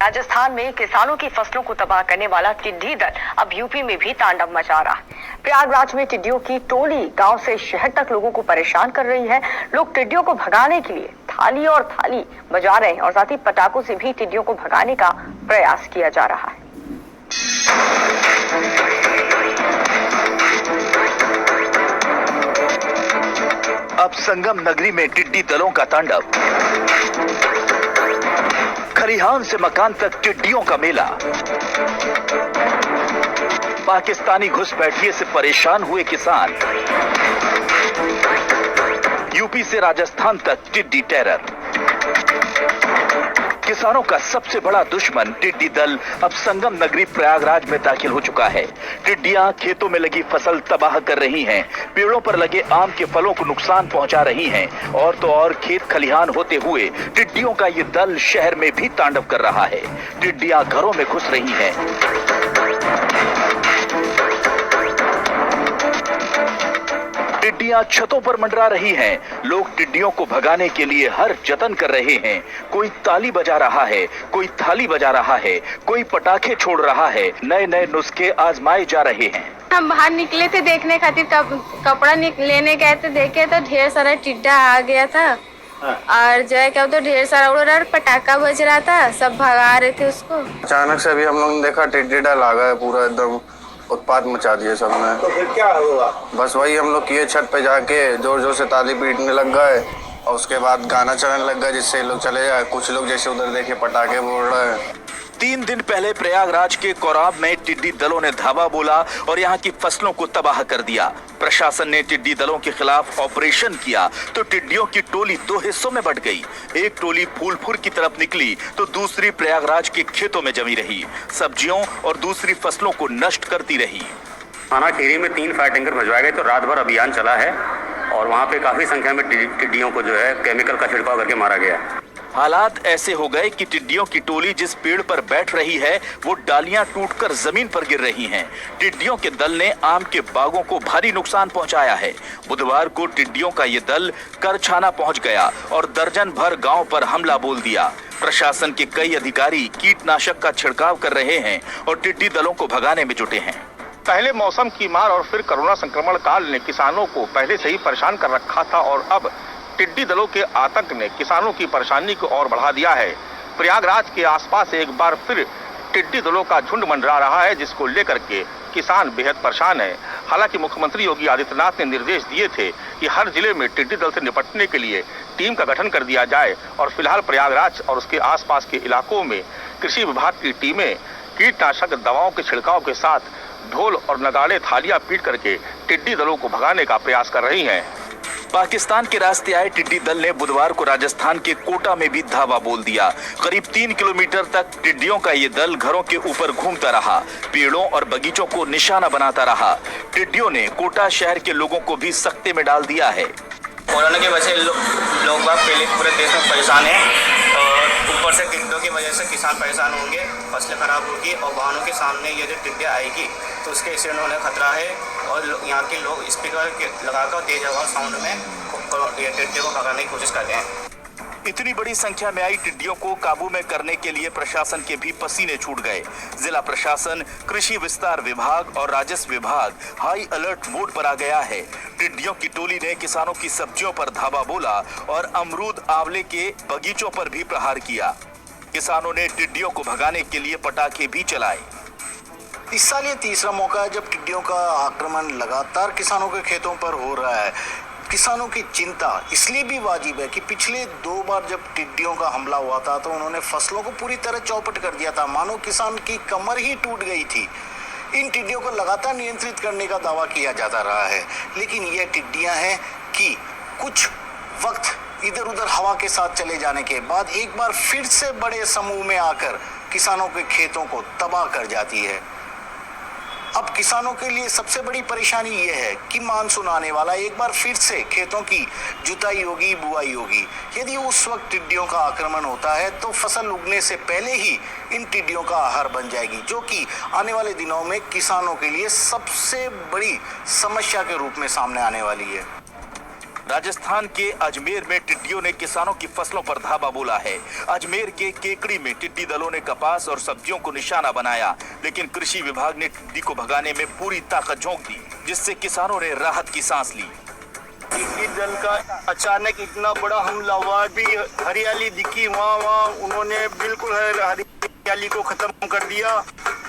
राजस्थान में किसानों की फसलों को तबाह करने वाला टिड्डी दल अब यूपी में भी तांडव मचा रहा है। प्रयागराज में टिड्डियों की टोली गांव से शहर तक लोगों को परेशान कर रही है। लोग टिड्डियों को भगाने के लिए थाली और थाली बजा रहे हैं और साथ ही पटाखों से भी टिड्डियों को भगाने का प्रयास किया जा रहा है। अब संगम नगरी में टिड्डी दलों का तांडव। खलिहान से मकान तक टिड्डियों का मेला। पाकिस्तानी घुसपैठिए से परेशान हुए किसान। यूपी से राजस्थान तक टिड्डी टेरर। किसानों का सबसे बड़ा दुश्मन टिड्डी दल अब संगम नगरी प्रयागराज में दाखिल हो चुका है। टिड्डियां खेतों में लगी फसल तबाह कर रही हैं, पेड़ों पर लगे आम के फलों को नुकसान पहुंचा रही हैं और तो और खेत खलिहान होते हुए टिड्डियों का ये दल शहर में भी तांडव कर रहा है। टिड्डियां घरों में घुस रही हैं। टिड्डियां छतों पर मंडरा रही हैं। लोग टिड्डियों को भगाने के लिए हर जतन कर रहे हैं। कोई ताली बजा रहा है, कोई थाली बजा रहा है, कोई पटाखे छोड़ रहा है। नए नए नुस्खे आजमाए जा रहे हैं। हम बाहर निकले थे देखने खातिर, कपड़ा लेने गए थे, देखे तो ढेर सारा टिड्डा आ गया था और जो है क्या तो ढेर सारा उड़ रहा, पटाखा बज रहा था, सब भगा रहे थे उसको। अचानक से अभी हम लोग ने देखा टिड्डी दल आ गया, पूरा एकदम उत्पात मचा दिए सबने। तो फिर क्या हुआ? बस वही हम लोग किए, छत पे जाके जोर जोर से ताली पीटने लग गए और उसके बाद गाना चलने लग गया जिससे लोग चले जाए। कुछ लोग जैसे उधर देखे पटाखे फोड़ रहे हैं। 3 दिन पहले प्रयागराज के कोराब में टिड्डी दलों ने धावा बोला और यहाँ की फसलों को तबाह कर दिया। प्रशासन ने टिड्डी दलों के खिलाफ ऑपरेशन किया तो टिड्डियों की टोली 2 हिस्सों में बंट गई। एक टोली फूलपुर की तरफ निकली तो दूसरी प्रयागराज के खेतों में जमी रही, सब्जियों और दूसरी फसलों को नष्ट करती रही। थाना खीरी में 3 फायर टैंकर भिजवाए गए तो रात भर अभियान चला है और वहाँ पे काफी संख्या में टिड्डियों को जो है केमिकल का छिड़काव करके मारा गया। हालात ऐसे हो गए कि टिड्डियों की टोली जिस पेड़ पर बैठ रही है वो डालियां टूटकर जमीन पर गिर रही हैं। टिड्डियों के दल ने आम के बागों को भारी नुकसान पहुंचाया है। बुधवार को टिड्डियों का ये दल करछाना पहुंच गया और दर्जन भर गांव पर हमला बोल दिया। प्रशासन के कई अधिकारी कीटनाशक का छिड़काव कर रहे हैं और टिड्डी दलों को भगाने में जुटे हैं। पहले मौसम की मार और फिर कोरोना संक्रमण काल ने किसानों को पहले से ही परेशान कर रखा था और अब टिड्डी दलों के आतंक ने किसानों की परेशानी को और बढ़ा दिया है। प्रयागराज के आसपास एक बार फिर टिड्डी दलों का झुंड मंडरा रहा है, जिसको लेकर के किसान बेहद परेशान है। हालांकि मुख्यमंत्री योगी आदित्यनाथ ने निर्देश दिए थे कि हर जिले में टिड्डी दल से निपटने के लिए टीम का गठन कर दिया जाए और फिलहाल प्रयागराज और उसके आसपास के इलाकों में कृषि विभाग की टीमें कीटनाशक दवाओं के छिड़काव के साथ ढोल और नगाड़े थालियां पीट करके टिड्डी दलों को भगाने का प्रयास कर रही हैं। पाकिस्तान के रास्ते आए टिड्डी दल ने बुधवार को राजस्थान के कोटा में भी धावा बोल दिया। करीब 3 किलोमीटर तक टिड्डियों का ये दल घरों के ऊपर घूमता रहा, पेड़ों और बगीचों को निशाना बनाता रहा। टिड्डियों ने कोटा शहर के लोगों को भी सख्ते में डाल दिया है। कोरोना की वजह से लोग बाग पहले पूरे देश में परेशान हैं और ऊपर से टिड्डियों की वजह से किसान परेशान होंगे, फसलें खराब होगी और वाहनों के सामने ये जो टिड्डियाँ आएगी तो उसके एक्सीडेंट होने का खतरा है और यहाँ के लोग स्पीकर लगाकर तेज आवाज साउंड में ये टिड्डियों को भगाने की कोशिश कर रहे हैं। इतनी बड़ी संख्या में आई टिड्डियों को काबू में करने के लिए प्रशासन के भी पसीने छूट गए। जिला प्रशासन, कृषि विस्तार विभाग और राजस्व विभाग हाई अलर्ट मोड पर आ गया है। टिड्डियों की टोली ने किसानों की सब्जियों पर धावा बोला और अमरूद आंवले के बगीचों पर भी प्रहार किया। किसानों ने टिड्डियों को भगाने के लिए पटाखे भी चलाए। इस साल ये तीसरा मौका है जब टिड्डियों का आक्रमण लगातार किसानों के खेतों पर हो रहा है। किसानों की चिंता इसलिए भी वाजिब है कि पिछले 2 बार जब टिड्डियों का हमला हुआ था तो उन्होंने फसलों को पूरी तरह चौपट कर दिया था, मानो किसान की कमर ही टूट गई थी। इन टिड्डियों को लगातार नियंत्रित करने का दावा किया जाता रहा है, लेकिन ये टिड्डियां हैं कि कुछ वक्त इधर उधर हवा के साथ चले जाने के बाद एक बार फिर से बड़े समूह में आकर किसानों के खेतों को तबाह कर जाती है। अब किसानों के लिए सबसे बड़ी परेशानी यह है कि मानसून आने वाला, एक बार फिर से खेतों की जुताई होगी, बुआई होगी। यदि उस वक्त टिड्डियों का आक्रमण होता है तो फसल उगने से पहले ही इन टिड्डियों का आहार बन जाएगी, जो कि आने वाले दिनों में किसानों के लिए सबसे बड़ी समस्या के रूप में सामने आने वाली है। राजस्थान के अजमेर में टिड्डियों ने किसानों की फसलों पर धावा बोला है। अजमेर के केकड़ी में टिड्डी दलों ने कपास और सब्जियों को निशाना बनाया, लेकिन कृषि विभाग ने टिड्डी को भगाने में पूरी ताकत झोंक दी, जिससे किसानों ने राहत की सांस ली। टिड्डी दल का अचानक इतना बड़ा हमला हुआ, भी हरियाली दिखी वहाँ उन्होंने बिल्कुल हरियाली को खत्म कर दिया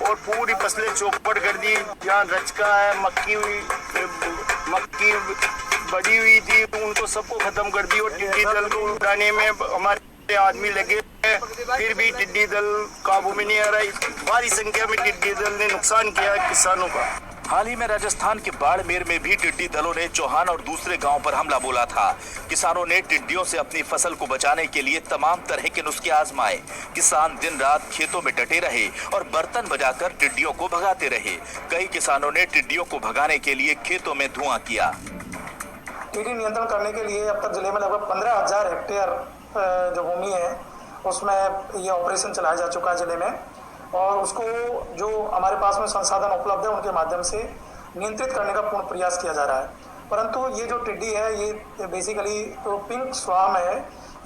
और पूरी फसलें चौपट कर दी। जहाँ रचका है, मक्की बड़ी हुई थी, उनको सबको खत्म कर दी और टिड्डी दल को उड़ाने में हमारे आदमी लगे, फिर भी टिड्डी दल काबू में नहीं आ रहा। भारी संख्या में टिड्डी दल ने नुकसान किया है किसानों का। हाल ही में राजस्थान के बाड़मेर में भी टिड्डी दलों ने चौहान और दूसरे गांव पर हमला बोला था। किसानों ने टिड्डियों से अपनी फसल को बचाने के लिए तमाम तरह के नुस्खे आजमाए। किसान दिन रात खेतों में डटे रहे और बर्तन बजाकर टिड्डियों को भगाते रहे। कई किसानों ने टिड्डियों को भगाने के लिए खेतों में धुआं किया। टिड्डी नियंत्रण करने के लिए अब तक जिले में लगभग 15,000 हेक्टेयर जो भूमि है उसमें ये ऑपरेशन चलाया जा चुका है जिले में, और उसको जो हमारे पास में संसाधन उपलब्ध है उनके माध्यम से नियंत्रित करने का पूर्ण प्रयास किया जा रहा है। परंतु ये जो टिड्डी है ये बेसिकली तो पिंक स्वार्म है,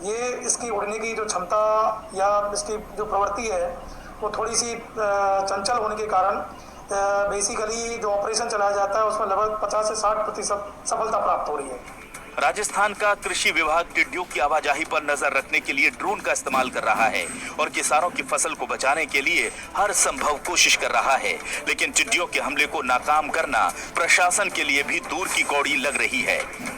ये इसकी उड़ने की जो क्षमता या इसकी जो प्रवृत्ति है वो थोड़ी सी चंचल होने के कारण बेसिकली जो ऑपरेशन चलाया जाता है उसमें लगभग 50 से 60% सफलता प्राप्त हो रही है। राजस्थान का कृषि विभाग टिड्डियों की आवाजाही पर नजर रखने के लिए ड्रोन का इस्तेमाल कर रहा है और किसानों की फसल को बचाने के लिए हर संभव कोशिश कर रहा है, लेकिन टिड्डियों के हमले को नाकाम करना प्रशासन के लिए भी दूर की कौड़ी लग रही है।